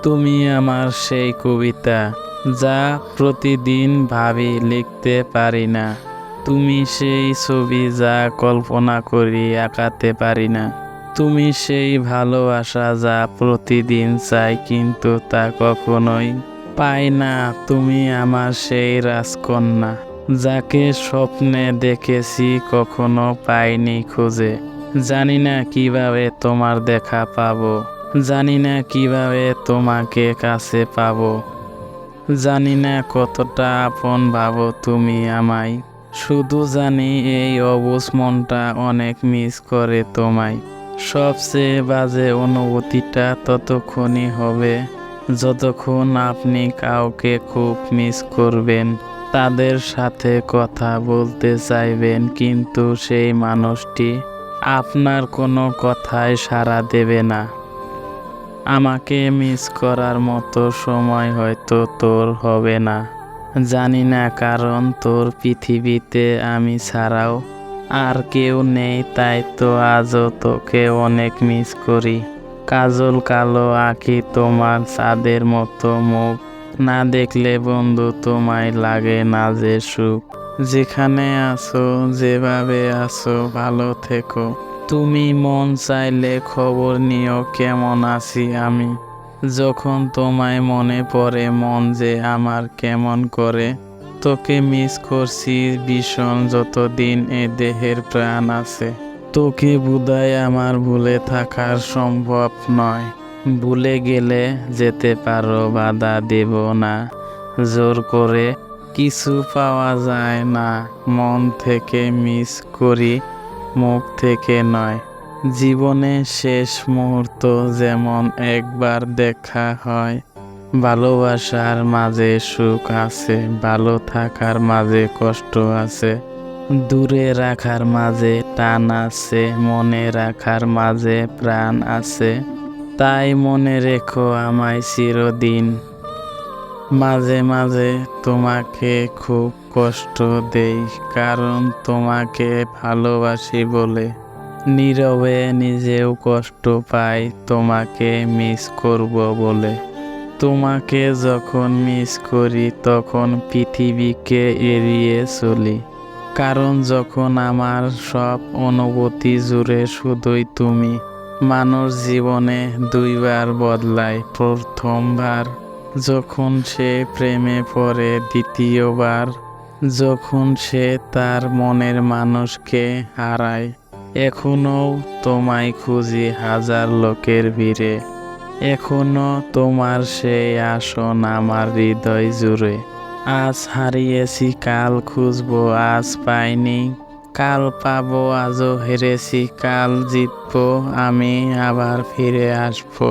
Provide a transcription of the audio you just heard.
তুমি আমার সেই কবিতা, যা প্রতিদিন ভাবি লিখতে পারি না। তুমি সেই ছবি যা কল্পনা করি আঁকাতে পারি না। তুমি সেই ভালোবাসা যা প্রতিদিন চাই কিন্তু তা কখনোই পাই না। তুমি আমার সেই রাজকন্যা, যাকে স্বপ্নে দেখেছি কখনো পাইনি খুঁজে। জানি না কিভাবে তোমার দেখা পাবো, জানি না কিভাবে তোমাকে কাছে পাবো, জানি না কতটা আপন ভাবো তুমি আমায়। শুধু জানি এই অবুঝ মনটা অনেক মিস করে তোমায়। সবচেয়ে বাজে অনুভূতিটা ততক্ষণই হবে যতক্ষণ আপনি কাউকে খুব মিস করবেন, তাদের সাথে কথা বলতে চাইবেন, কিন্তু সেই মানুষটি আপনার কোনো কথায় সাড়া দেবে না। আমাকে মিস করার মতো সময় হয়তো তোর হবে না, জানি না, কারণ তোর পৃথিবীতে আমি ছাড়াও আর কেউ নেই, তাই তো আজও তোকে অনেক মিস করি। কাজল কালো আঁখি তোমার চাঁদের মতো মুখ, না দেখলে বন্ধু তোমায় লাগে না যে সুখ। যেখানে আছো যেভাবে আছো ভালো থেকো, তুমি মন চাইলে খবর নিও কেমন আছি আমি। যখন তোমায় মনে পড়ে মন যে আমার কেমন করে, তোকে মিস করছি ভীষণ যতদিন এ দেহের প্রাণ আছে। তোকে বোধহয় আমার ভুলে থাকার সম্ভব নয়। ভুলে গেলে যেতে পারো, বাধা দেব না জোর করে, কিছু পাওয়া যায় না। মন থেকে মিস করি, মুখ থেকে নয়। জীবনে শেষ মুহূর্ত যেমন একবার দেখা হয়, ভালোবাসার মাঝে সুখ আছে, ভালো থাকার মাঝে কষ্ট আছে, দূরে রাখার মাঝে টান আছে, মনে রাখার মাঝে প্রাণ আছে। তাই মনে রেখো আমায় চিরদিন। মাঝে মাঝে তোমাকে খুব কষ্ট দেই, কারণ তোমাকে ভালোবাসি বলে। নীরবে নিজেও কষ্ট পাই তোমাকে মিস করব বলে। তোমাকে যখন মিস করি তখন পৃথিবীকে এড়িয়ে চলি, কারণ যখন আমার সব অনুভূতি জুড়ে শুধুই তুমি। মানুষ জীবনে দুইবার বদলায়, প্রথমবার যখন সে প্রেমে পড়ে, দ্বিতীয়বার যখন সে তার মনের মানুষকে হারায়। এখনো তোমায় খুঁজি হাজার লোকের ভিড়ে, এখনো তোমার সেই আসন আমার হৃদয় জুড়ে। আজ হারিয়েছি কাল খুঁজবো, আজ পাইনি কাল পাবো, আজও হেরেছি কাল জিতবো, আমি আবার ফিরে আসবো।